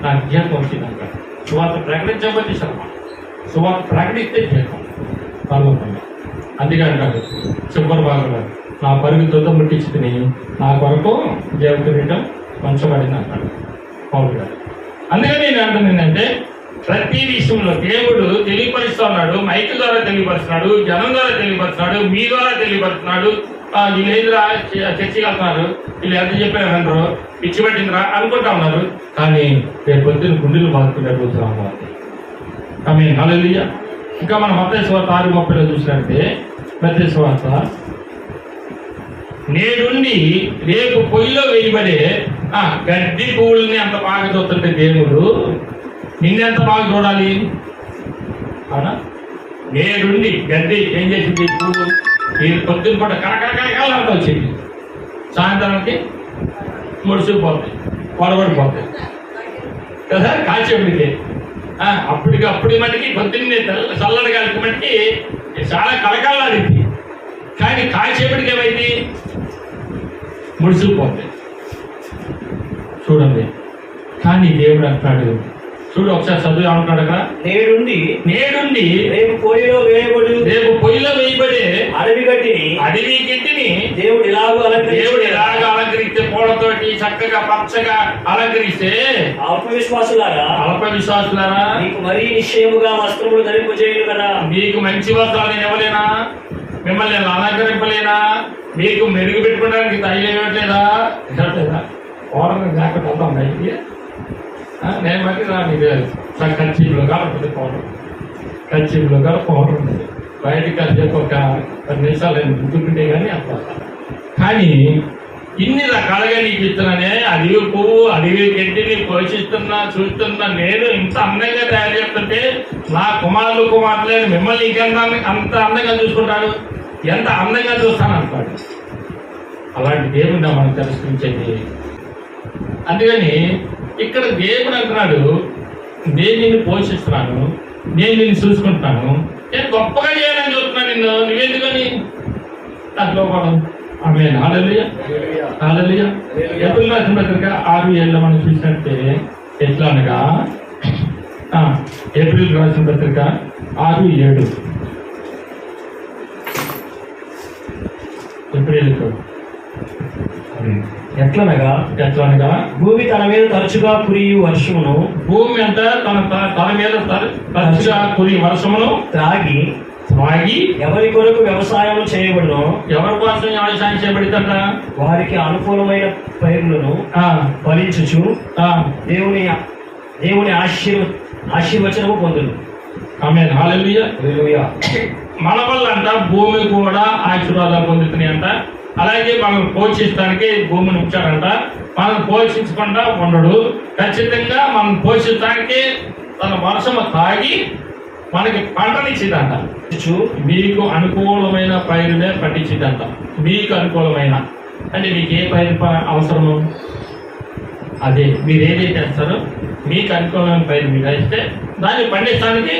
[SPEAKER 1] నాకు జీతం వచ్చింది అంటాడు. సువార్త ప్రకటించకపోతే శ్రమ, సువార్త ప్రకటిస్తే జీతం పర్వతంలో. అందుకే అంటాడు చివరి భాగంలో, నా పరుగు తొంత ముట్టించుకుని నా కొరకు జీవితం పంచబడింది అంటాడు పౌలు గారు. అందుకని నేను అంటుంది ఏంటంటే ప్రతి విషయంలో దేవుడు తెలియపరుస్తూ ఉన్నాడు. మైక్ ద్వారా తెలియపరుస్తున్నాడు, జనం ద్వారా తెలియపరుస్తున్నాడు, మీ ద్వారా తెలియపరుస్తున్నాడు. వీళ్ళు ఏదిరా చర్చికి వెళ్తున్నారు, వీళ్ళు ఎంత చెప్పారంటారు, పిచ్చి పట్టిందిరా అనుకుంటా ఉన్నారు. కానీ రేపు పొద్దున్న గుండెలు బాదుకునే రోజు రావాలి. ఆమె హల్లెలూయా. ఇంకా మనం మత్తయి సువార్త 6:30 చూసినట్టే, మత్తయి సువార్త, నేడుండి రేపు పొయ్యిలో వేయబడే గడ్డి పువ్వుల్ని అంత బాగా చూస్తుంటే దేవుడు నిన్నెంత బాగా చూడాలి? అవునా? నేడుండి గడ్డి ఏం చేసింది? పువ్వు ఈ పొద్దున్న పూట కరకరకరకాలంతా వచ్చింది, సాయంత్రానికి ముడిసిపోతాయి, పొడబడిపోతాయి కదా కాల్చేపటికి. అప్పటికి మటుకి పొద్దున్నే చల్లడి గాలికి మటుకి చాలా కలకాలాడింది, కానీ కాల్చేపటికి ఏమైంది? ముడిసిపోతాయి. చూడండి, కానీ దేవుడు అంటున్నాడు, చూడు ఒకసారి చదువు ఏమంటాడు అక్కడ, నేడుండి రేపు పొయ్యిలో వేయబడే అడవి గడ్డిని దేవుడు ఇలాగ అలంకరిస్తే, పూలతోటి చక్కగా పచ్చగా అలంకరిస్తే, అల్ప విశ్వాసులారా మీకు మరీ నిశ్చయముగా వస్త్రములు ధరింపజేయను కదా. మీకు మంచి వస్త్రాలు నేను ఇవ్వలేనా? మిమ్మల్ని నేను అలంకరింపలేనా? మీకు మెరుగు పెట్టుకోవడానికి తైలం ఇవ్వట్లేదా? ఓడర్ జాకెట్ అంతా ఉన్నాయి. నేను మళ్ళీ నీకు కర్చీపులో కాబట్టి పౌడర్ ఉంటుంది. బయటకు కలిసి ఒక 10 నిమిషాలు గుర్తుంటే కానీ అంత. కానీ ఇన్ని రకాలుగా నీకు ఇస్తున్నానే, అడవి పువ్వు అడవి గడ్డిని పోషిస్తున్నా చూస్తున్నా నేను ఇంత అందంగా తయారు చేస్తుంటే, నా కుమారులే మిమ్మల్ని ఇంకెంత అంత అందంగా చూసుకుంటాడు, ఎంత అందంగా చూస్తాను అంటాడు. అలాంటి దేవుడిని మనం తిరస్కరించేది. అందుకని ఇక్కడ దేవుడు అంటున్నాడు, నేను నిన్ను పోషిస్తున్నాను, నేను నిన్ను చూసుకుంటున్నాను, నేను గొప్పగా చేయాలని చూస్తున్నాను నువ్వెందుకని నాకు లోపడం. ఆమేన్. హల్లెలూయా, హల్లెలూయా. ఏప్రిల్ రాసిన పత్రిక 6:7 మనం చూసినట్టే ఎట్లా అనగా, ఏప్రిల్ రాసిన పత్రిక 6:7 ఏప్రిల్ ఎట్లనగా భూమి తన మీద తరచుగా కురియు వర్షమును, భూమి అంతా తన మీద తరచుగా కురి వర్షమును త్రాగి ఎవరి కొరకు వ్యవసాయం చేయబడును, ఎవరి కోసం వ్యవసాయం చేయబడితే వారికి అనుకూలమైన పైరులను ఫలించుచు దేవుని ఆశీర్వచనము పొందును. ఆమేన్. హల్లెలూయా, హల్లెలూయా. మన వల్ల అంట భూమి కూడా ఆశీర్వాదాలు పొందుతున్నాయి అంట. అలాగే మనం పోషించడానికి భూమిని ఉంచాడంట. మనం పోషించకుండా ఉండడు, ఖచ్చితంగా మనం పోషించడానికి తన వర్షము తాగి మనకి పంటనిచ్చిందంట. మీకు అనుకూలమైన పైరునే పండించిందంట. మీకు అనుకూలమైన అంటే మీకు ఏ పైరు అవసరము అదే మీరు ఏదైతే చేస్తారో మీకు అనుకూలమైన పైరు మీరు వేస్తే దాన్ని పండించడానికి.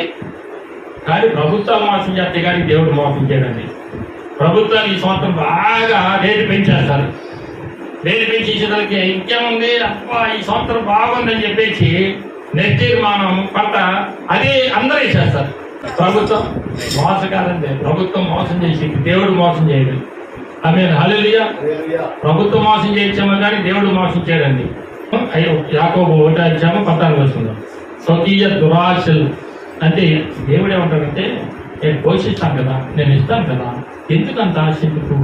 [SPEAKER 1] కానీ ప్రభుత్వాలు మోసం చేస్తే కానీ దేవుడు మోసం చేయడండి. ప్రభుత్వాలు ఈ సంవత్సరం బాగా రేటు పెంచేస్తారు. రేటు పెంచేసేదానికి ఇంకేముంది, అబ్బా ఈ సంవత్సరం బాగుందని చెప్పేసి నెక్స్ట్ ఇయర్ మనం పంట అదే అందరూ వేసేస్తారు. ప్రభుత్వం మోసకాలండి. ప్రభుత్వం మోసం చేసి దేవుడు మోసం చేయడు. ఆమేన్. హల్లెలూయా. ప్రభుత్వం మోసం చేయించామో కానీ దేవుడు మోసం చేయడండి. యాకోబు 1:14 స్వకీయ దురాశలు అంటే దేవుడు ఏమంటాడంటే, నేను పోషిస్తాను కదా, నేను ఇస్తాను కదా, ఎందుకంత ఆశ ఎందుకు?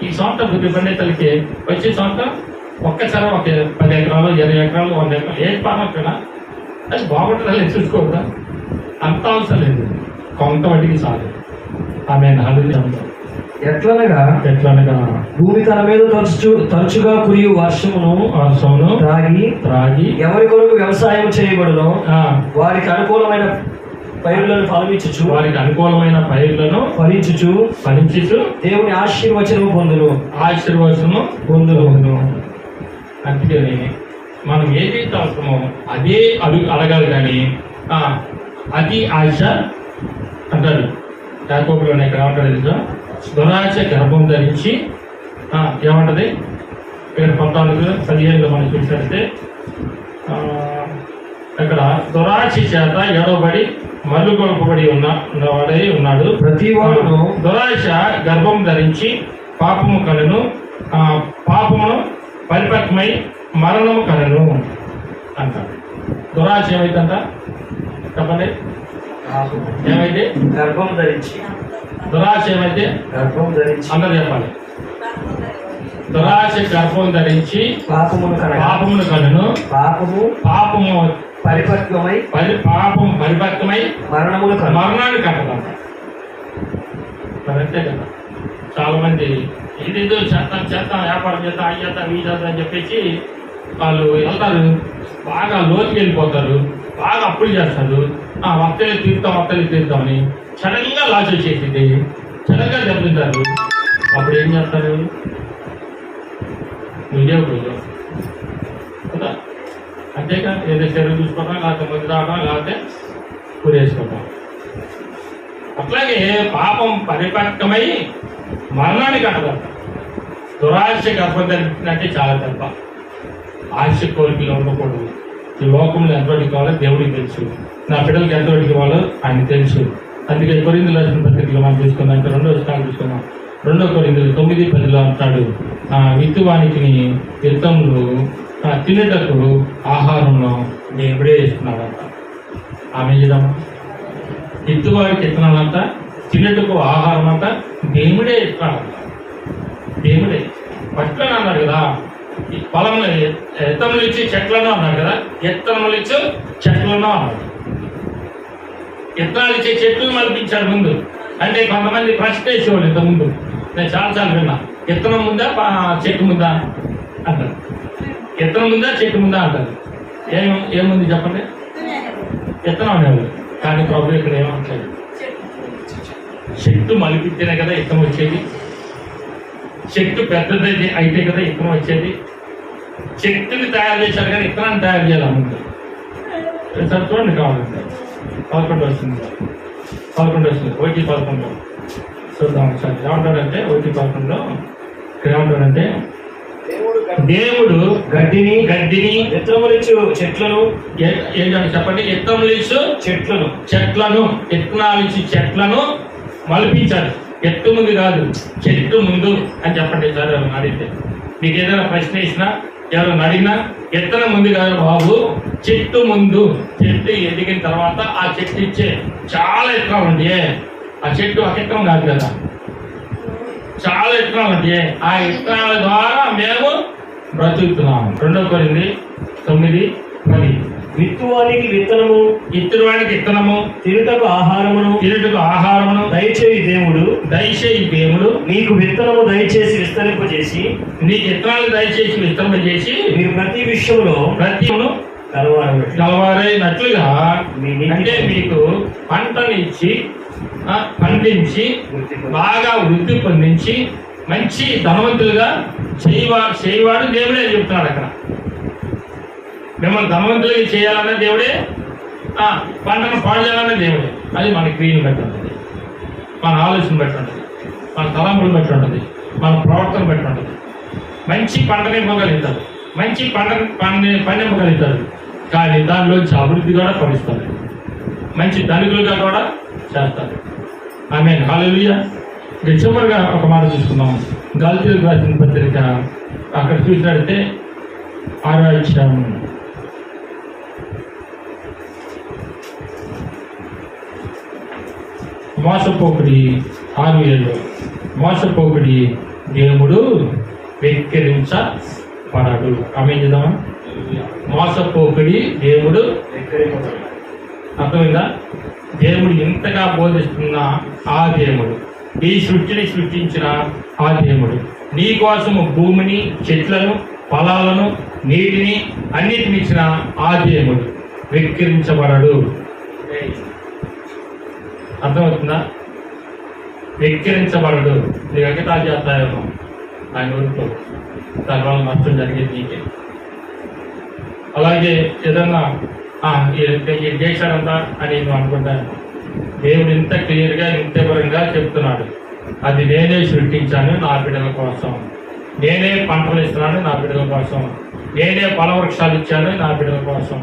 [SPEAKER 1] ఈ సంవత్సరం కొద్ది పండితులకి వచ్చే సంవత్సరం ఒక్కసారి ఒక 10 ఎకరాలు 20 ఎకరాలు 100 ఎకరాలు ఏం పానొక్కడా అది బాగుంటుందని చూసుకోవద్దా? అంత అవసరం లేదు, కొంత వాటికి చాలు. ఆమేన్. హల్లెలూయా. ఎట్లనగా భూమి తన మీద తరచుగా కురియు వర్షమును త్రాగి ఎవరి కొరకు వ్యవసాయం చేయబడును, వారికి అనుకూలమైన పైరులను ఫలించుచు దేవుని ఆశీర్వచనము పొందును. అందుకని మనం ఏదైతే అవసరమో అదే అడగాలి. కానీ అది ఆశ అంటారు. యాకోబులోనే ఇక్కడ ఏమంటారు తెలుసా? దురాశ గర్భం ధరించి ఏమంటది ఇక్కడ 14:15 మనం చూసినట్టే ఇక్కడ దురాశ చేత ఎడవబడి మరుగొల్పబడి ఉన్నవాడై ఉన్నాడు. ప్రతి వాడును దురాశ గర్భం ధరించి పాపమును పరిపక్వమై మరణము కలను అంటాడు. దురాశ ఏమైందంట చెప్పండి? ఏమైతే గర్భం ధరించి. దురాశ ఏమైతే గర్భం ధరించి అందరూ చెప్పాలి. దురాశ గర్భం ధరించి పాపమును కలను, పాపము పరిపక్వమై మరణాన్ని కట్టదంట. అంతే కదా. చాలా మంది ఇదేదో చేస్తాం వ్యాపారం చేస్తాం అయ్యేద్దాం ఈ చేద్దాం అని చెప్పేసి వాళ్ళు వెళ్తారు, బాగా లోతుకి వెళ్ళిపోతారు, బాగా అప్పులు చేస్తారు. వత్తలే తీరుతామని సడన్గా లాస్ వచ్చేసింది, సడన్గా దెబ్బతింటారు. అప్పుడు ఏం చేస్తారు? నువ్వే పోయావు కదా, అంతేకా. ఏదో చెరువు చూసుకోవడం, లేకపోతే మంది రావడం, లేకపోతే కూరేసుకోవడం. అట్లాగే పాపం పరిపక్వమై మరణానికి అడగట. దురాశ గర్భధరించినట్టే చాలా తప్ప. ఆశ కోరికలు ఉండకూడదు. ఈ లోకంలో ఎంతవరకు కావాలో దేవుడికి తెలుసు, నా బిడ్డలకు ఎంతవరకు కావాలో ఆయనకు తెలుసు. అందుకే కొరింథీయులకు రాసిన పత్రికలో మనం తీసుకున్నాం. ఇంకా 2వ వచనం తీసుకున్నాం. 2 కొరింథీయులు 9:10 అంటాడు, విత్తువానికి విత్తములు తినేటకు ఆహారంలో దేవుడే ఇస్తున్నాడంట. ఆమె చేద్దామా? విత్తువాడికి ఇత్తనాలంట, తినేటకు ఆహారం అంట దేవుడే ఇస్తున్నాడంట. దేవుడే పట్ల అన్నాడు కదా, ఈ పొలంలో ఎత్తములు ఇచ్చి చెట్లను అన్నాడు కదా, ఎత్తనములు ఇచ్చి చెట్లను అన్నాడు. విత్తనాలు ఇచ్చే చెట్లు మలిపించాడు ముందు. అంటే కొంతమంది ప్రశ్న వేసేవాళ్ళు ఇంత ముందు, నేను చాలాసార్లు విన్నా, విత్తనం ముందా చెట్టు ముందా అంటారు. విత్తనం ముందా చెట్టు ముందా అంటారు. ఏముంది చెప్పండి? విత్తనం అనేవాళ్ళు. కానీ ప్రభు ఇక్కడ ఏమంటాడు? చెట్టు మలిపిస్తేనే కదా విత్తనం వచ్చేది. చెట్టు పెద్దది అయితే కదా విత్తనం వచ్చేది. చెట్టుని తయారు చేశారు కానీ విత్తనాన్ని తయారు చేయాలి ముందు. సార్ చూడండి కావాలంటే 11 వస్తుంది. 1:11 చూద్దాం ఒకసారి. ఏమంటాడంటే 1:11 ఇక్కడ ఏమంటాడంటే, దేవుడు గడ్డిని
[SPEAKER 2] విత్తనములిచ్చు చెట్లను
[SPEAKER 1] ఏంటంటే చెప్పండి, విత్తనములిచ్చు చెట్లను విత్తనాలు ఇచ్చి చెట్లను మలిపించాడు. ఎత్తు ముందు కాదు, చెట్టు ముందు అని చెప్పండి. సార్ ఎవరు అడిగితే, మీకు ఏదైనా ప్రశ్న ఇచ్చినా, ఎవరైనా అడిగినా, విత్తనం ముందు కాదు బాబు, చెట్టు ముందు. చెట్టు ఎదిగిన తర్వాత ఆ చెట్టు ఇచ్చే చాలా విత్తనాలు ఉంటాయి. ఆ చెట్టు ఒక విత్తనం కాదు కదా, చాలా విత్తనాలు ఉంటాయి. ఆ విత్తనాల ద్వారా మేము బ్రతుకుతున్నాము. 2 కొరింథీయులు 9:10
[SPEAKER 2] విత్తువానికి విత్తనము,
[SPEAKER 1] ఇత్తువానికి విత్తనము,
[SPEAKER 2] తినుటకు ఆహారమును దయచేయి దేవుడు నీకు విత్తనము దయచేసి విస్తరింపజేసి,
[SPEAKER 1] నీకు విత్తనాలు దయచేసి విస్తరింపజేసి,
[SPEAKER 2] మీరు ప్రతి విషయంలో
[SPEAKER 1] కలవారైనట్లుగా, అంటే మీకు పంటనిచ్చి పండించి బాగా వృద్ధి పొందించి మంచి ధనవంతులుగా చేయవాడు దేవుడే చెప్తున్నాడు. అక్కడ మిమ్మల్ని ధనవంతులుగా చేయాలనే దేవుడే, పంటను పాడు చేయాలనే దేవుడే. అది మన క్రియను బట్టి ఉంటుంది, మన ఆలోచన బట్టి ఉంటుంది, మన తలంపులు బట్టి ఉంటుంది, మన ప్రవర్తన బట్టి ఉంటుంది. మంచి పంటని ఇవ్వగలుగుతారు, మంచి పండింపగలుగుతారు. కానీ దానిలోంచి అభివృద్ధి కూడా పరుస్తారు, మంచి ధనికులుగా కూడా చేస్తారు. ఆమేన్, హల్లెలూయా. చివరిగా ఒక మాట చూసుకున్నాం. గలాతీయులకు రాసిన పత్రిక అక్కడ చూసినట్టే 6వ అధ్యాయం మోసపోకుడి 6:7 మోసపోకుడి, దేవుడు వెక్కిరించబడడు. ఆమేన్ చేద్దామా? మోసపోకుడి, దేవుడు అర్థమైందా? దేవుడు ఇంతగా బోధిస్తున్న ఆ దేవుడు, ఈ సృష్టిని సృష్టించిన ఆ దేవుడు, నీ కోసము భూమిని, చెట్లను, పొలాలను, నీటిని అన్నిటిని ఇచ్చిన ఆ దేవుడు వెక్కిరించబడడు. అర్థమవుతుందా? వెక్కిరించబడడు. నీకు ఎగతాళి చేస్తాయేమో ఆయన ఊరితో, దానివల్ల నష్టం జరిగేది నీకే. అలాగే ఏదన్నా చేశాడంతా అని నువ్వు అనుకుంటాను. దేవుడు ఇంత క్లియర్గా ఇంత వివరంగా చెప్తున్నాడు, అది నేనే సృష్టించాను నా బిడ్డల కోసం, నేనే పంటలు ఇస్తున్నాను నా బిడ్డల కోసం, నేనే ఫలవృక్షాలు ఇచ్చాను నా బిడ్డల కోసం,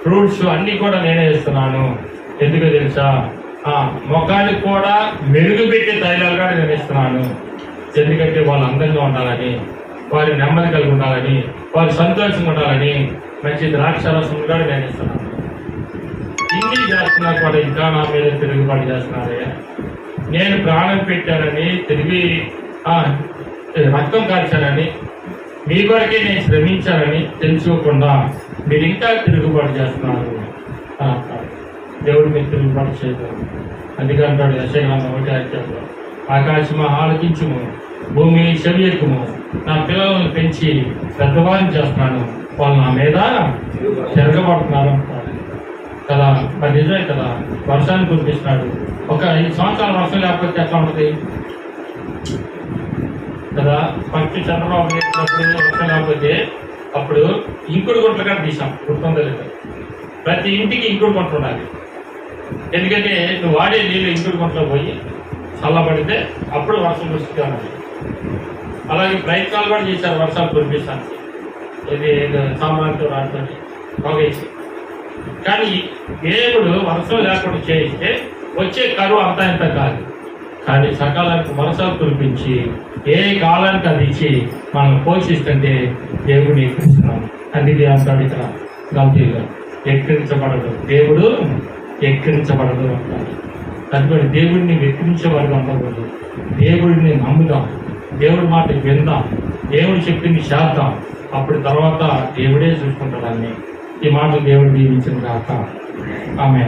[SPEAKER 1] ఫ్రూట్స్ అన్నీ కూడా నేనే ఇస్తున్నాను. ఎందుకు తెలుసా? ముఖానికి కూడా మెరుగుపెట్టే తైలాలుగా నేను ఇస్తున్నాను. ఎందుకంటే వాళ్ళు అందంగా ఉండాలని, వారి నెమ్మది కలిగి ఉండాలని, వారు సంతోషంగా ఉండాలని మంచి ద్రాక్షరసం కూడా నేను ఇస్తున్నాను. ఇన్ని చేస్తున్నా కూడా ఇంకా నా మీద తిరుగుబాటు చేస్తున్నారయ్యా. నేను ప్రాణం పెట్టానని, తిరిగి రక్తం కార్చానని, మీ కొరకే నేను శ్రమించానని తెలుసుకోకుండా మీరు ఇంకా తిరుగుబాటు చేస్తున్నారు. దేవుడు మీరు తిరుగుబాటు చేయగలరు. అందుకే అంటాడు యెషయాగ్రంథం 1:5, ఆకాశమా ఆలకించుము, భూమి చెవి ఎక్కుము, నా పిల్లలను పెంచి పెద్దవారిని చేస్తున్నాను, వాళ్ళు నా మీద తిరగబడుతున్నారు అంటున్నాడు కదా. మరి నిజమే కదా, వర్షాన్ని కురిపిస్తున్నాడు. ఒక 5 సంవత్సరాల వర్షం లేకపోతే ఎట్లా ఉంటుంది కదా. ఫస్ట్ చంద్రబాబు చేసినప్పుడు వర్షం లేకపోతే అప్పుడు ఇంకుడు గుంటలు కూడా తీసాం, గుర్తుందో లేదు. ప్రతి ఇంటికి ఇంకుడు గుంటలు ఉండాలి. ఎందుకంటే నువ్వు వాడే నీళ్ళు ఇంకుడు గుంటలో పోయి చల్లబడితే అప్పుడు వర్షం కురుస్తూ ఉన్నది. అలాగే ప్రయత్నాలు కూడా చేశారు వర్షాలు కురిపిస్తాను, ఇది సామాన్యులతో రావడం పోగేసి. కానీ దేవుడు వర్షం లేకుండా చేయిస్తే వచ్చే కరువు అంతా ఇంత కాదు. కానీ సకాలానికి వర్షాలు కురిపించి ఏ కాలానికి అది ఇచ్చి మనం పోషిస్తుంటే దేవుడిని ఎక్కిస్తున్నాం. అందుకే అంటాడు ఇక్కడ గంభీరంగా, ఎక్కిరించబడదు దేవుడు, ఎక్కిరించబడదు అంటాడు. అందుకని దేవుడిని వెక్కిరించేవాడు ఉండకూడదు. దేవుడిని నమ్ముదాం, దేవుడి మాట విందాం, దేవుడు చెప్పింది చేద్దాం. అప్పుడు తర్వాత దేవుడే చూసుకుంటాడని ఈ మాట దేవుడు దీవించిన కాక ఆమె.